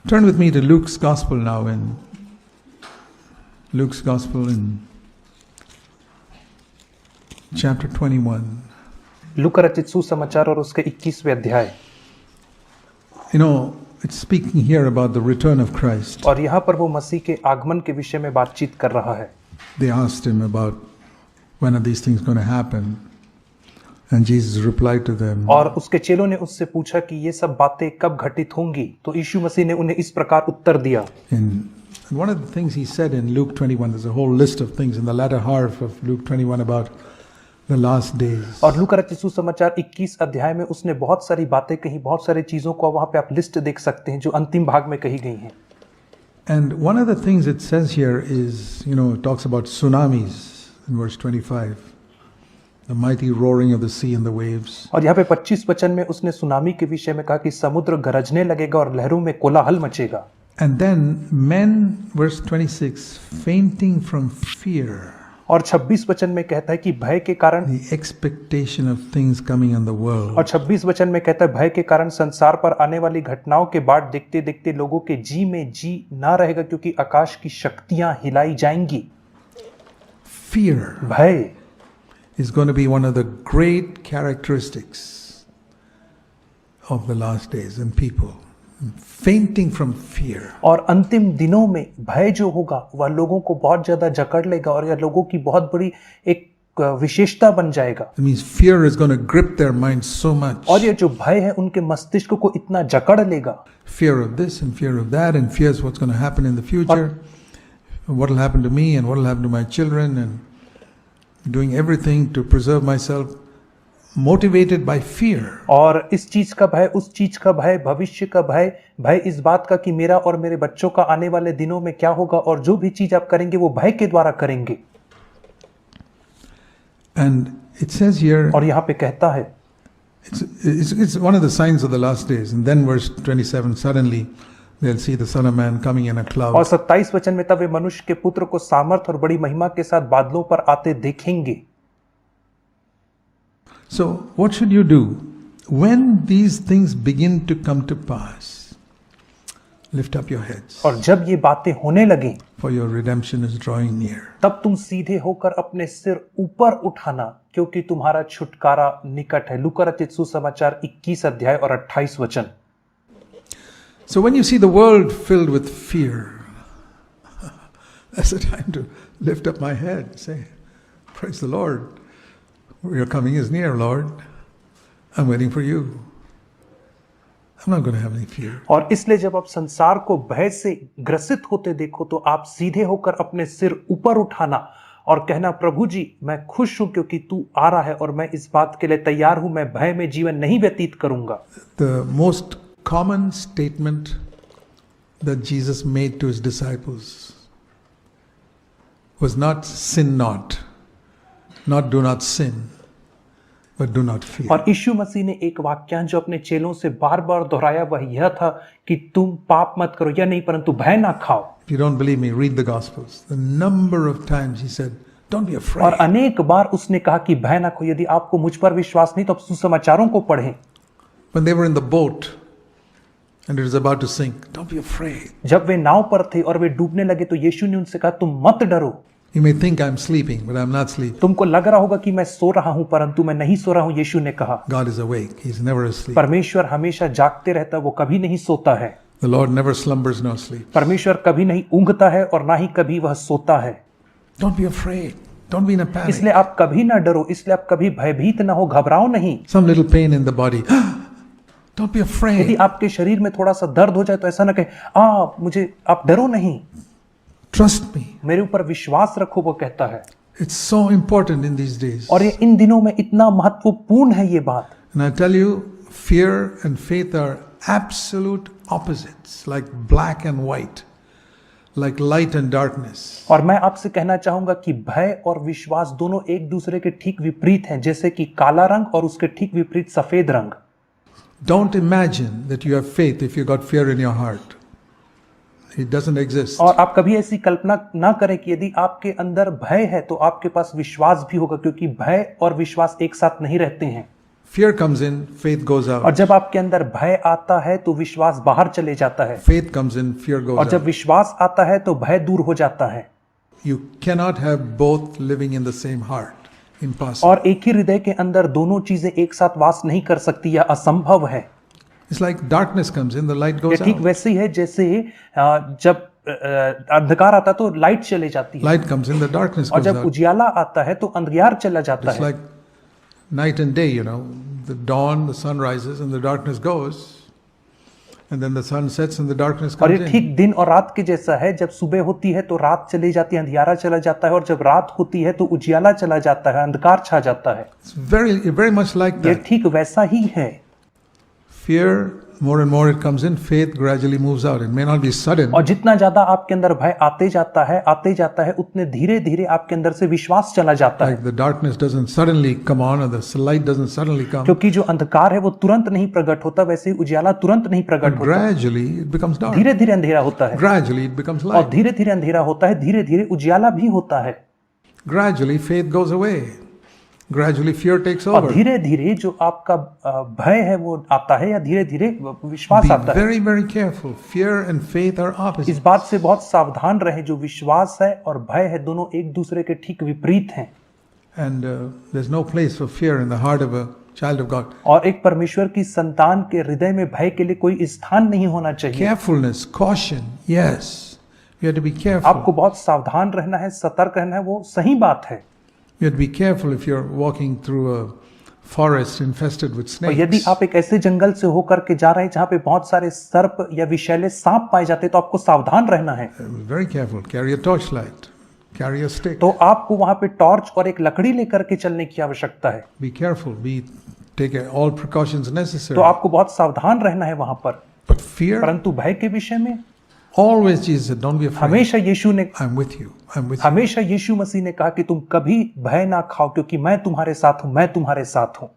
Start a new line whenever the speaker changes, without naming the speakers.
Turn with me to Luke's Gospel now, in Luke's Gospel in chapter 21.
लूका रचित सुसमाचार और उसके 21वें अध्याय।
You know, it's speaking here about the return of Christ.
और यहाँ पर वो मसीह के आगमन के विषय में बातचीत कर रहा है।
They asked him about when are these things going to happen, and Jesus replied to them.
और उसके चेलों ने उससे पूछा कि ये सब बातें कब घटित होंगी, तो यीशु मसीह ने उन्हें इस प्रकार उत्तर दिया।
And one of the things he said in Luke 21, there's a whole list of things in the latter half of Luke 21 about the last days.
और लूका रचित सुसमाचार 21 अध्याय में उसने बहुत सारी बातें कही, बहुत सारी चीजों को वहां पे आप लिस्ट देख सकते हैं जो अंतिम भाग में कही गई हैं।
And one of the things it says here is, it talks about tsunamis in verse 25, the mighty roaring of the sea and the waves.
और यहाँ पे 25 वचन में उसने सुनामी के विषय में कहा कि समुद्र गरजने लगेगा और लहरों में कोलाहल मचेगा।
And then men, verse 26, fainting from fear.
और 26 वचन में कहता है कि भय के कारण,
The expectation of things coming in the world.
और 26 वचन में कहता है भय के कारण संसार पर आने वाली घटनाओं के बाद देखते देखते लोगों के जी में जी ना रहेगा, क्योंकि आकाश की शक्तियां हिलाई जाएंगी।
Fear
भय
is going to be one of the great characteristics of the last days in people. Fainting from fear.
और अंतिम दिनों में भय जो होगा वह लोगों को बहुत ज्यादा जकड़ लेगा और यह लोगों की बहुत बड़ी एक विशेषता बन जाएगा।
It means fear is going to grip their minds so much.
और ये जो भय है उनके मस्तिष्क को इतना जकड़ लेगा।
Fear of this and fear of that, and fears what's going to happen in the future, what will happen to me and what will happen to my children, and doing everything to preserve myself, motivated by fear.
और इस चीज का भय, उस चीज का भय, भविष्य का भय, भय इस बात का कि मेरा और मेरे बच्चों का आने वाले दिनों में क्या होगा, और जो भी चीज आप करेंगे वो भय के द्वारा करेंगे।
And it says here,
और यहाँ पे कहता है,
it's one of the signs of the last days. And then verse 27, suddenly they'll see the Son of Man coming in a cloud.
और 27 वचन में तब वे मनुष्य के पुत्र को सामर्थ और बड़ी महिमा के साथ बादलों पर आते देखेंगे।
So what should you do when these things begin to come to pass? Lift up your heads.
और जब ये बातें होने लगें,
For your redemption is drawing near.
तब तुम सीधे होकर अपने सिर ऊपर उठाना, क्योंकि तुम्हारा छुटकारा निकट है। लूका रचित सुसमाचार 21 अध्याय और 28 वचन।
So when you see the world filled with fear, that's the time to lift up my head and say, praise the Lord. Your coming is near, Lord. I'm waiting for you. I'm not going to have any fear.
और इसलिए जब आप संसार को भय से ग्रसित होते देखो तो आप सीधे होकर अपने सिर ऊपर उठाना और कहना, प्रभु जी मैं खुश हूं क्योंकि तू आ रहा है और मैं इस बात के लिए तैयार हूं, मैं भय में जीवन नहीं व्यतीत करूंगा।
The most common statement that Jesus made to his disciples was not sin not do not sin, but do not fear.
और यीशु मसीह ने एक वाक्यांश जो अपने चेलों से बार बार दोहराया वह यह था कि तुम पाप मत करो, या नहीं परंतु भय ना खाओ।
If you don't believe me, read the Gospels. The number of times he said, don't be afraid.
और अनेक बार उसने कहा कि भय ना खाओ। यदि आपको मुझ पर विश्वास नहीं तो आप सुसमाचारों को पढ़ें।
When they were in the boat and it was about to sink, don't be afraid.
जब वे नाव पर थे और वे डूबने लगे तो यीशु ने उनसे कहा, तुम मत डरो।
You may think I'm sleeping, but I'm not sleeping.
तुमको लग रहा होगा कि मैं सो रहा हूं, परंतु मैं नहीं सो रहा हूं। यीशु ने कहा,
God is awake. He's never asleep.
परमेश्वर हमेशा जागते रहता है, वो कभी नहीं सोता है।
The Lord never slumbers nor sleeps.
परमेश्वर कभी नहीं ऊँघता है और ना ही कभी वह सोता है।
Don't be afraid. Don't be in a panic.
इसलिए आप कभी ना डरो, इसलिए आप कभी भयभीत ना हो, घबराओ नहीं।
Some little pain in the body. Don't be
यदि
afraid.
आपके शरीर में थोड़ा सा दर्द हो जाए तो ऐसा ना कहे, मुझे, आप डरो नहीं,
Trust me.
मेरे ऊपर विश्वास रखो, वो कहता है।
It's so important in these days.
और ये इन दिनों में इतना महत्वपूर्ण है ये बात।
And I tell you, fear and faith are absolute opposites, like black and white, like light and darkness.
और मैं आपसे कहना चाहूंगा कि भय और विश्वास दोनों एक दूसरे के ठीक विपरीत हैं, जैसे कि काला रंग और उसके ठीक विपरीत सफेद रंग।
Don't imagine that you have faith if you got fear in your heart. It doesn't exist.
और आप कभी ऐसी कल्पना ना करें कि यदि आपके अंदर भय है तो आपके पास विश्वास भी होगा, क्योंकि भय और विश्वास एक साथ नहीं रहते हैं।
Fear comes in, faith goes
और
out.
जब आपके अंदर भय आता है तो विश्वास बाहर चले जाता है,
Faith comes in, fear goes
और जब
out.
विश्वास आता है तो भय दूर हो जाता है।
You cannot have both living in the same heart. Impossible.
और एक ही हृदय के अंदर दोनों चीजें एक साथ वास नहीं कर सकती, यह असंभव है।
It's like darkness comes in, the light
ये
goes
ठीक
out.
वैसे ही है जैसे जब अंधकार आता है तो लाइट चले जाती है,
Light comes in, the darkness
और
goes
जब
out.
उजियाला आता है तो अंधियार चला जाता
It's
है।
like night and day, The dawn, the sun rises and the darkness goes. And then the sun sets and the darkness
और
comes
ये
in.
ठीक दिन और रात के जैसा है, जब सुबह होती है तो रात चली जाती है, अंधियारा चला जाता है, और जब रात होती है तो उजियाला चला जाता है, अंधकार छा जाता है।
It's very much like
ये
that.
ठीक वैसा ही है।
Fear, more and more it comes in, faith gradually moves out. It may not be sudden,
और जितना ज्यादा आपके अंदर भय आते जाता है उतने धीरे धीरे आपके अंदर से विश्वास चला जाता है,
like the darkness doesn't suddenly come on or the light doesn't suddenly come.
क्योंकि जो अंधकार है वो तुरंत नहीं प्रकट होता, वैसे ही उजियाला तुरंत नहीं प्रकट होता,
Gradually it becomes dark.
धीरे धीरे अंधेरा होता है,
Gradually it becomes
और
light.
धीरे धीरे अंधेरा होता है, धीरे धीरे उजियाला भी होता है,
Gradually faith goes away. Gradually fear takes
और
over.
धीरे धीरे जो आपका भय है वो आता है, या धीरे धीरे विश्वास
Be
आता है।
very careful. Fear and faith are
इस
opposites.
बात से बहुत सावधान रहे, जो विश्वास है और भय है दोनों एक दूसरे के ठीक विपरीत हैं,
And there's no place for fear in the heart of a child of God.
और एक परमेश्वर की संतान के हृदय में भय के लिए कोई स्थान नहीं होना चाहिए।
Carefulness, caution, yes. You have to be careful.
आपको बहुत सावधान रहना है, सतर्क रहना है, वो सही बात है।
You have to be careful if you're walking through a forest infested with
और यदि
snakes.
आप एक ऐसे जंगल से होकर के जा रहे हैं जहां पे बहुत सारे सर्प या विषैले सांप पाए जाते हैं, तो आपको सावधान रहना है।
Very careful. Carry a torchlight. Carry a stick.
तो आपको वहां पे टॉर्च और एक लकड़ी लेकर के चलने की आवश्यकता है।
Be careful. Take all precautions
तो
necessary.
आपको बहुत सावधान रहना है वहां पर।
But fear,
परंतु भय के विषय में
always Jesus said, don't be afraid.
हमेशा यीशु ने
I'm with you. I'm with you.
हमेशा यीशु मसीह ने कहा कि तुम कभी भय ना खाओ, क्योंकि मैं तुम्हारे साथ हूं, मैं तुम्हारे साथ हूं।